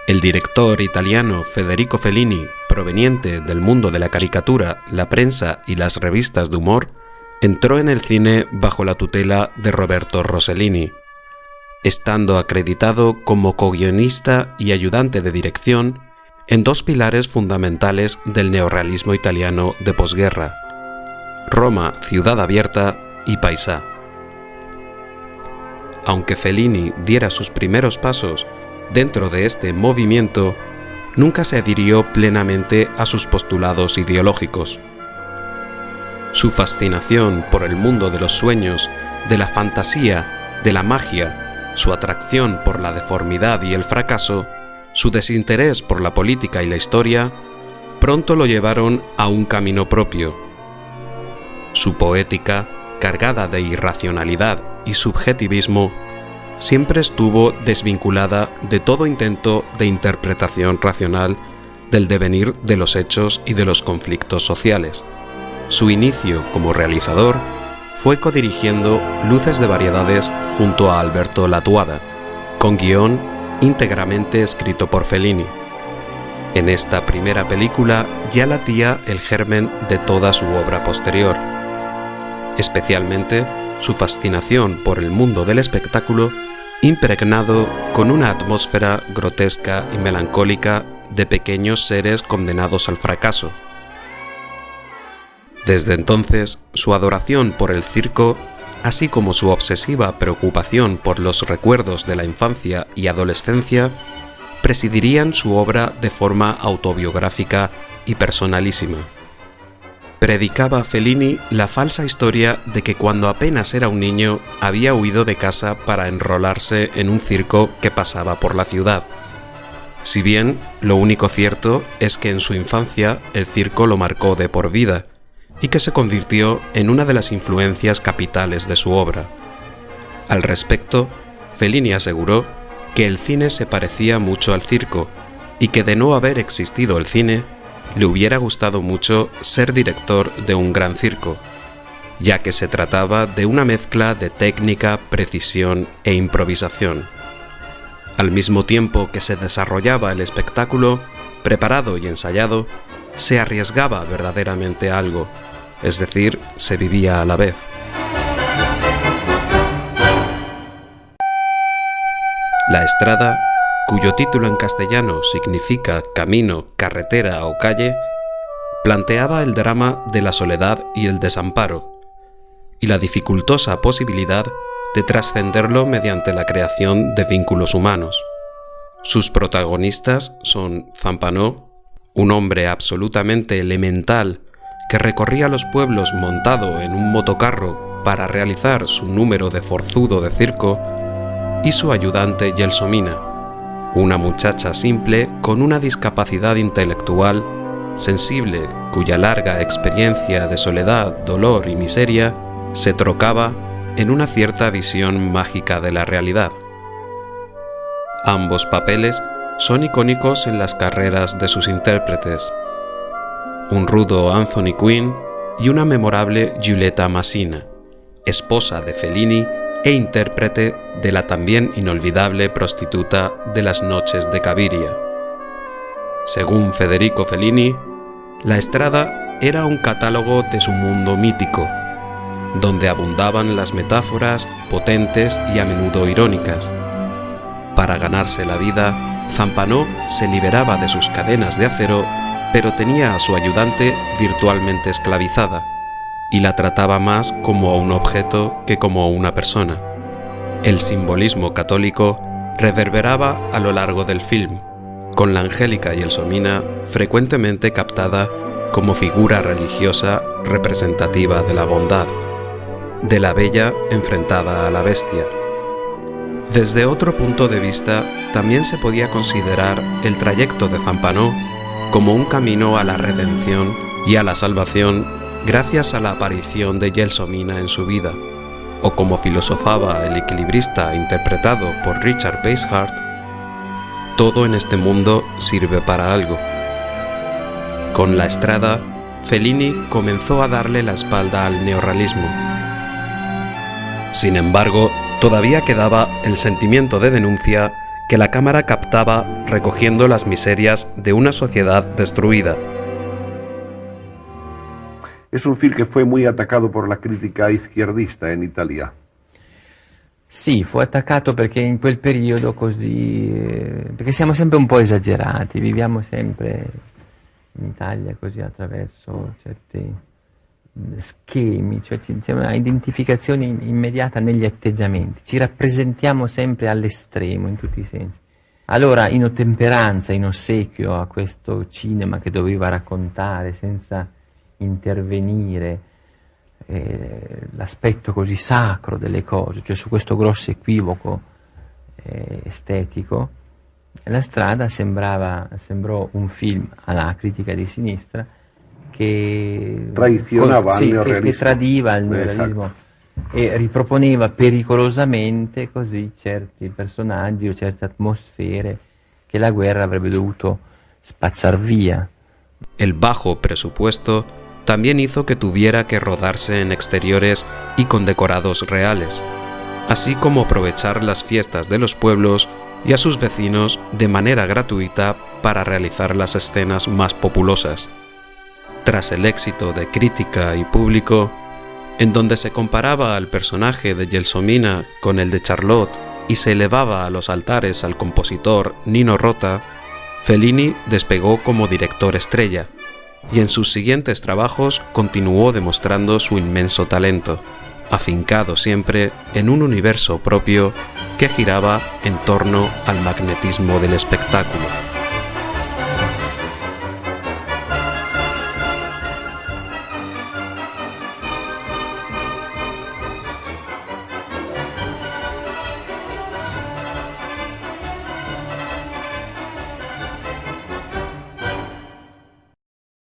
El director italiano Federico Fellini, proveniente del mundo de la caricatura, la prensa y las revistas de humor, entró en el cine bajo la tutela de Roberto Rossellini, estando acreditado como co-guionista y ayudante de dirección en dos pilares fundamentales del neorrealismo italiano de posguerra: Roma, ciudad abierta, y Paesà. Aunque Fellini diera sus primeros pasos dentro de este movimiento, nunca se adhirió plenamente a sus postulados ideológicos. Su fascinación por el mundo de los sueños, de la fantasía, de la magia, su atracción por la deformidad y el fracaso, su desinterés por la política y la historia, pronto lo llevaron a un camino propio. Su poética, cargada de irracionalidad y subjetivismo, siempre estuvo desvinculada de todo intento de interpretación racional del devenir de los hechos y de los conflictos sociales. Su inicio como realizador fue codirigiendo Luces de Variedades junto a Alberto Lattuada, con guión íntegramente escrito por Fellini. En esta primera película ya latía el germen de toda su obra posterior, especialmente su fascinación por el mundo del espectáculo, impregnado con una atmósfera grotesca y melancólica de pequeños seres condenados al fracaso. Desde entonces, su adoración por el circo, así como su obsesiva preocupación por los recuerdos de la infancia y adolescencia, presidirían su obra de forma autobiográfica y personalísima. Predicaba Fellini la falsa historia de que cuando apenas era un niño había huido de casa para enrolarse en un circo que pasaba por la ciudad. Si bien lo único cierto es que en su infancia el circo lo marcó de por vida y que se convirtió en una de las influencias capitales de su obra. Al respecto, Fellini aseguró que el cine se parecía mucho al circo y que de no haber existido el cine, le hubiera gustado mucho ser director de un gran circo, ya que se trataba de una mezcla de técnica, precisión e improvisación. Al mismo tiempo que se desarrollaba el espectáculo, preparado y ensayado, se arriesgaba verdaderamente algo, es decir, se vivía a la vez. La Estrada, cuyo título en castellano significa camino, carretera o calle, planteaba el drama de la soledad y el desamparo, y la dificultosa posibilidad de trascenderlo mediante la creación de vínculos humanos. Sus protagonistas son Zampano, un hombre absolutamente elemental que recorría los pueblos montado en un motocarro para realizar su número de forzudo de circo, y su ayudante Gelsomina, una muchacha simple con una discapacidad intelectual, sensible, cuya larga experiencia de soledad, dolor y miseria se trocaba en una cierta visión mágica de la realidad. Ambos papeles son icónicos en las carreras de sus intérpretes: un rudo Anthony Quinn y una memorable Giulietta Masina, esposa de Fellini e intérprete de la también inolvidable prostituta de las noches de Cabiria. Según Federico Fellini, La Estrada era un catálogo de su mundo mítico, donde abundaban las metáforas potentes y a menudo irónicas. Para ganarse la vida, Zampano se liberaba de sus cadenas de acero, pero tenía a su ayudante virtualmente esclavizada, y la trataba más como a un objeto que como a una persona. El simbolismo católico reverberaba a lo largo del film, con la angélica Gelsomina frecuentemente captada como figura religiosa representativa de la bondad, de la bella enfrentada a la bestia. Desde otro punto de vista, también se podía considerar el trayecto de Zampano como un camino a la redención y a la salvación gracias a la aparición de Gelsomina en su vida, o como filosofaba el equilibrista interpretado por Richard Basehart, todo en este mundo sirve para algo. Con La Estrada, Fellini comenzó a darle la espalda al neorrealismo. Sin embargo, todavía quedaba el sentimiento de denuncia que la cámara captaba recogiendo las miserias de una sociedad destruida. Es un film que fue muy atacado por la crítica izquierdista en Italia. Sì, fu attaccato perché in quel periodo così, perché siamo sempre un po' esagerati, viviamo sempre in Italia così attraverso certi schemi, cioè c'è una identificazione immediata negli atteggiamenti, ci rappresentiamo sempre all'estremo in tutti i sensi. Allora, in ottemperanza, in ossequio a questo cinema che doveva raccontare senza intervenire l'aspetto così sacro delle cose, cioè su questo grosso equivoco estetico, La strada sembrò un film alla critica di sinistra che traicionava il neorealismo, che tradiva il neorealismo, esatto, e riproponeva pericolosamente così certi personaggi o certe atmosfere che la guerra avrebbe dovuto spazzar via. El bajo presupuesto también hizo que tuviera que rodarse en exteriores y con decorados reales, así como aprovechar las fiestas de los pueblos y a sus vecinos de manera gratuita para realizar las escenas más populosas. Tras el éxito de crítica y público, en donde se comparaba al personaje de Gelsomina con el de Charlotte y se elevaba a los altares al compositor Nino Rota, Fellini despegó como director estrella, y en sus siguientes trabajos continuó demostrando su inmenso talento, afincado siempre en un universo propio que giraba en torno al magnetismo del espectáculo.